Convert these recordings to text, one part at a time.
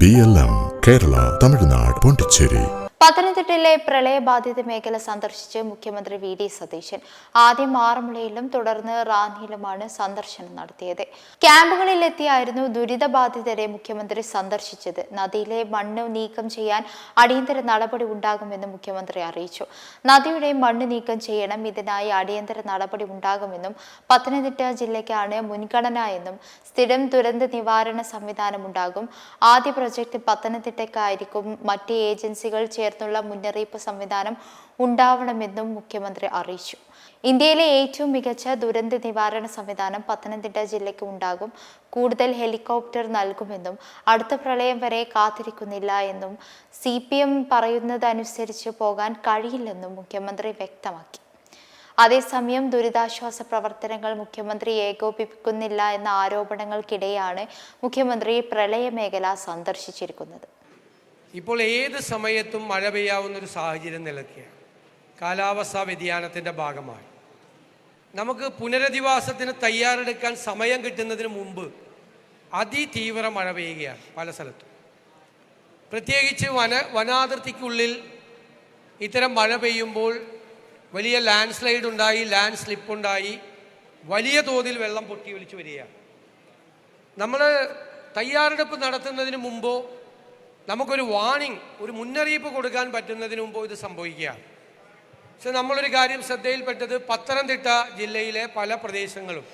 BLM Kerala, Tamil Nadu, Pondicherry. പത്തനംതിട്ടയിലെ പ്രളയബാധിത മേഖല സന്ദർശിച്ച് മുഖ്യമന്ത്രി വി.ഡി. സതീശൻ ആദ്യം ആറന്മുളയിലും തുടർന്ന് റാന്നിയിലുമാണ് സന്ദർശനം നടത്തിയത്. ക്യാമ്പുകളിലെത്തിയായിരുന്നു ദുരിതബാധിതരെ മുഖ്യമന്ത്രി സന്ദർശിച്ചത്. നദിയിലെ മണ്ണ് നീക്കം ചെയ്യാൻ അടിയന്തര നടപടി ഉണ്ടാകുമെന്നും മുഖ്യമന്ത്രി അറിയിച്ചു. നദിയുടെ മണ്ണ് നീക്കം ചെയ്യണം, ഇതിനായി അടിയന്തര നടപടി ഉണ്ടാകുമെന്നും പത്തനംതിട്ട ജില്ലയ്ക്കാണ് മുൻഗണന എന്നും സ്ഥിരം ദുരന്ത നിവാരണ സംവിധാനം ഉണ്ടാകും. ആദ്യ പ്രൊജക്ട് പത്തനംതിട്ടയ്ക്കായിരിക്കും. മറ്റ് ഏജൻസികൾ ചേർന്നുള്ള മുന്നറിയിപ്പ് സംവിധാനം ഉണ്ടാവണമെന്നും മുഖ്യമന്ത്രി അറിയിച്ചു. ഇന്ത്യയിലെ ഏറ്റവും മികച്ച ദുരന്ത നിവാരണ സംവിധാനം പത്തനംതിട്ട ജില്ലയ്ക്ക് ഉണ്ടാകും. കൂടുതൽ ഹെലികോപ്റ്റർ നൽകുമെന്നും അടുത്ത പ്രളയം വരെ കാത്തിരിക്കുന്നില്ല എന്നും CPM പറയുന്നതനുസരിച്ച് പോകാൻ കഴിയില്ലെന്നും മുഖ്യമന്ത്രി വ്യക്തമാക്കി. അതേസമയം ദുരിതാശ്വാസ പ്രവർത്തനങ്ങൾ മുഖ്യമന്ത്രി ഏകോപിപ്പിക്കുന്നില്ല എന്ന ആരോപണങ്ങൾക്കിടെയാണ് മുഖ്യമന്ത്രി പ്രളയമേഖല സന്ദർശിച്ചിരിക്കുന്നത്. ഇപ്പോൾ ഏത് സമയത്തും മഴ പെയ്യാവുന്നൊരു സാഹചര്യം നിലയ്ക്കുകയാണ്. കാലാവസ്ഥാ വ്യതിയാനത്തിൻ്റെ ഭാഗമായി നമുക്ക് പുനരധിവാസത്തിന് തയ്യാറെടുക്കാൻ സമയം കിട്ടുന്നതിന് മുമ്പ് അതിതീവ്ര മഴ പെയ്യുകയാണ് പല സ്ഥലത്തും. പ്രത്യേകിച്ച് വനാതിർത്തിക്കുള്ളിൽ ഇത്തരം മഴ പെയ്യുമ്പോൾ വലിയ ലാൻഡ് സ്ലൈഡ് ഉണ്ടായി, ലാൻഡ് സ്ലിപ്പ് ഉണ്ടായി, വലിയ തോതിൽ വെള്ളം പൊട്ടി ഒലിച്ചു വരികയാണ്. നമ്മൾ തയ്യാറെടുപ്പ് നടത്തുന്നതിന് മുമ്പോ നമുക്കൊരു വാർണിംഗ്, ഒരു മുന്നറിയിപ്പ് കൊടുക്കാൻ പറ്റുന്നതിന് മുമ്പോ ഇത് സംഭവിക്കുകയാണ്. പക്ഷെ നമ്മളൊരു കാര്യം ശ്രദ്ധയിൽപ്പെട്ടത് പത്തനംതിട്ട ജില്ലയിലെ പല പ്രദേശങ്ങളും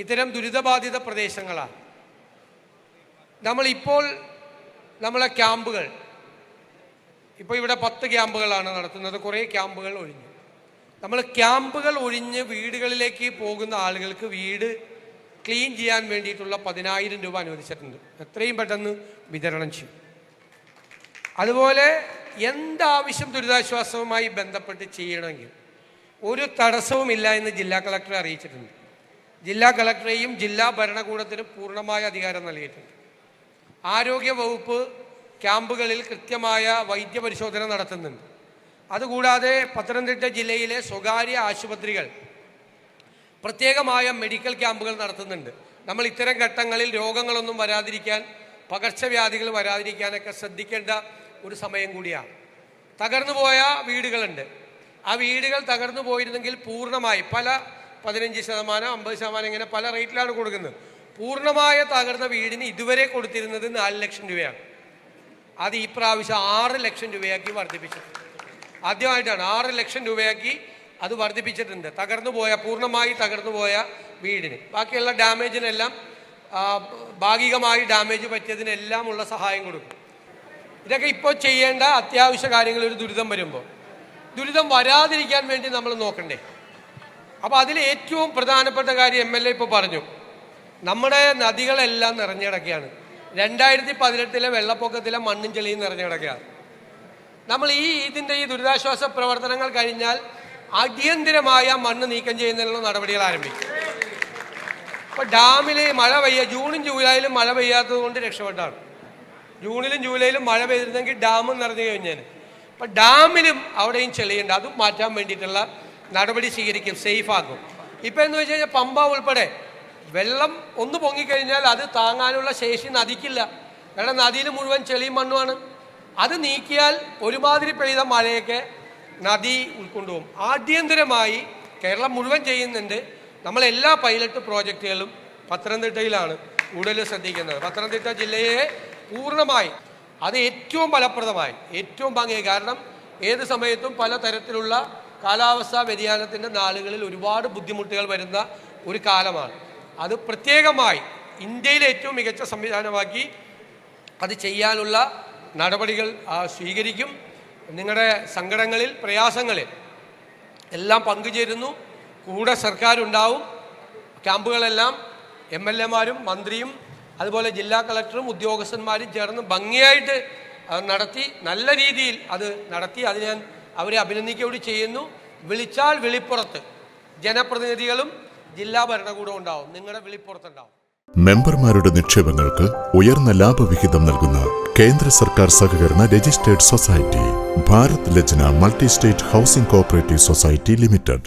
ഇത്തരം ദുരിതബാധിത പ്രദേശങ്ങളാണ്. നമ്മളെ ക്യാമ്പുകൾ ഇപ്പോൾ ഇവിടെ 10 ക്യാമ്പുകളാണ് നടത്തുന്നത്. കുറേ ക്യാമ്പുകൾ ഒഴിഞ്ഞു. നമ്മൾ ക്യാമ്പുകൾ ഒഴിഞ്ഞ് വീടുകളിലേക്ക് പോകുന്ന ആളുകൾക്ക് വീട് ക്ലീൻ ചെയ്യാൻ വേണ്ടിയിട്ടുള്ള 10,000 രൂപ അനുവദിച്ചിട്ടുണ്ട്. എത്രയും പെട്ടെന്ന് വിതരണം ചെയ്യും. അതുപോലെ എന്താവശ്യം ദുരിതാശ്വാസവുമായി ബന്ധപ്പെട്ട് ചെയ്യണമെങ്കിൽ ഒരു തടസ്സവുമില്ല എന്ന് ജില്ലാ കളക്ടറെ അറിയിച്ചിട്ടുണ്ട്. ജില്ലാ കളക്ടറെയും ജില്ലാ ഭരണകൂടത്തിനും പൂർണ്ണമായ അധികാരം നൽകിയിട്ടുണ്ട്. ആരോഗ്യ വകുപ്പ് ക്യാമ്പുകളിൽ കൃത്യമായ വൈദ്യപരിശോധന നടത്തുന്നുണ്ട്. അതുകൂടാതെ പത്തനംതിട്ട ജില്ലയിലെ സ്വകാര്യ ആശുപത്രികൾ പ്രത്യേകമായ മെഡിക്കൽ ക്യാമ്പുകൾ നടത്തുന്നുണ്ട്. നമ്മൾ ഇത്തരം ഘട്ടങ്ങളിൽ രോഗങ്ങളൊന്നും വരാതിരിക്കാൻ, പകർച്ചവ്യാധികൾ വരാതിരിക്കാനൊക്കെ ശ്രദ്ധിക്കേണ്ട ഒരു സമയം കൂടിയാണ്. തകർന്നു പോയ വീടുകളുണ്ട്. ആ വീടുകൾ തകർന്നു പോയിരുന്നെങ്കിൽ പൂർണ്ണമായി 15%, 50% ഇങ്ങനെ പല റേറ്റിലാണ് കൊടുക്കുന്നത്. പൂർണ്ണമായ തകർന്ന വീടിന് ഇതുവരെ കൊടുത്തിരുന്നത് 4 ലക്ഷം രൂപയാണ്. അത് ഈ പ്രാവശ്യം 6 ലക്ഷം രൂപയാക്കി വർദ്ധിപ്പിച്ചിട്ടുണ്ട്. ആദ്യമായിട്ടാണ് 6 ലക്ഷം രൂപയാക്കി അത് വർദ്ധിപ്പിച്ചിട്ടുണ്ട്. പൂർണ്ണമായി തകർന്നുപോയ വീടിന്. ബാക്കിയുള്ള ഡാമേജിനെല്ലാം, ഭാഗികമായി ഡാമേജ് പറ്റിയതിനെല്ലാം ഉള്ള സഹായം കൊടുക്കും. ഇതൊക്കെ ഇപ്പോൾ ചെയ്യേണ്ട അത്യാവശ്യ കാര്യങ്ങൾ. ഒരു ദുരിതം വരുമ്പോൾ ദുരിതം വരാതിരിക്കാൻ വേണ്ടി നമ്മൾ നോക്കണ്ടേ? അപ്പോൾ അതിൽ ഏറ്റവും പ്രധാനപ്പെട്ട കാര്യം MLA ഇപ്പോൾ പറഞ്ഞു. നമ്മുടെ നദികളെല്ലാം നിറഞ്ഞു കിടക്കുകയാണ്. 2018 വെള്ളപ്പൊക്കത്തിലെ മണ്ണും ചെളിയും നിറഞ്ഞു കിടക്കുകയാണ്. നമ്മൾ ഇതിൻ്റെ ദുരിതാശ്വാസ പ്രവർത്തനങ്ങൾ കഴിഞ്ഞാൽ അടിയന്തിരമായ മണ്ണ് നീക്കം ചെയ്യുന്നതിനുള്ള നടപടികൾ ആരംഭിക്കും. ഇപ്പോൾ ഡാമിൽ മഴ ജൂണും ജൂലൈയിലും മഴ പെയ്യാത്തത് കൊണ്ട് രക്ഷപ്പെട്ടാണ്. ജൂണിലും ജൂലൈയിലും മഴ പെയ്തിരുന്നെങ്കിൽ ഡാമും നിറഞ്ഞു കഴിഞ്ഞാൽ. അപ്പം ഡാമിലും അവിടെയും ചെളിയുണ്ട്. അതും മാറ്റാൻ വേണ്ടിയിട്ടുള്ള നടപടി സ്വീകരിക്കും, സേഫാക്കും. ഇപ്പം എന്ന് വെച്ച് കഴിഞ്ഞാൽ പമ്പ ഉൾപ്പെടെ വെള്ളം ഒന്ന് പൊങ്ങിക്കഴിഞ്ഞാൽ അത് താങ്ങാനുള്ള ശേഷി നദിക്കില്ല. കാരണം നദിയിൽ മുഴുവൻ ചെളിയും മണ്ണുമാണ്. അത് നീക്കിയാൽ ഒരുമാതിരി പെയ്ത മഴയൊക്കെ നദി ഉൾക്കൊണ്ടുപോകും. ആഭ്യന്തരമായി കേരളം മുഴുവൻ ചെയ്യുന്നുണ്ട്. നമ്മളെല്ലാ പൈലറ്റ് പ്രോജക്റ്റുകളും പത്തനംതിട്ടയിലാണ് കൂടുതൽ ശ്രദ്ധിക്കുന്നത്. പത്തനംതിട്ട ജില്ലയെ പൂർണ്ണമായി അത് ഏറ്റവും ഫലപ്രദമായി, ഏറ്റവും ഭംഗിയായി. കാരണം ഏത് സമയത്തും പല തരത്തിലുള്ള കാലാവസ്ഥാ വ്യതിയാനത്തിൻ്റെ നാളുകളിൽ ഒരുപാട് ബുദ്ധിമുട്ടുകൾ വരുന്ന ഒരു കാലമാണ്. അത് പ്രത്യേകമായി ഇന്ത്യയിലെ ഏറ്റവും മികച്ച സംവിധാനമാക്കി അത് ചെയ്യാനുള്ള നടപടികൾ സ്വീകരിക്കും. നിങ്ങളുടെ സങ്കടങ്ങളിൽ, പ്രയാസങ്ങളിൽ എല്ലാം പങ്കുചേരുന്നു. കൂടെ സർക്കാരുണ്ടാവും. ക്യാമ്പുകളെല്ലാം MLA മാരും മന്ത്രിയും അതുപോലെ ജില്ലാ കളക്ടറും ഉദ്യോഗസ്ഥന്മാരും ചേർന്ന് ഭംഗിയായിട്ട് നടത്തി, നല്ല രീതിയിൽ അത് നടത്തി. അത് ഞാൻ അവരെ അഭിനന്ദിക്കുകയോട് ചെയ്യുന്നു. വിളിച്ചാൽ വിളിപ്പുറത്ത് ജനപ്രതിനിധികളും ജില്ലാ ഭരണകൂടവും ഉണ്ടാവും. നിങ്ങളുടെ വിളിപ്പുറത്തുണ്ടാവും. മെമ്പർമാരുടെ നിക്ഷേപങ്ങൾക്ക് ഉയർന്ന ലാഭവിഹിതം നൽകുന്ന കേന്ദ്ര സർക്കാർ സഹകരണ registered society Bharat Lajna multi state housing cooperative society limited.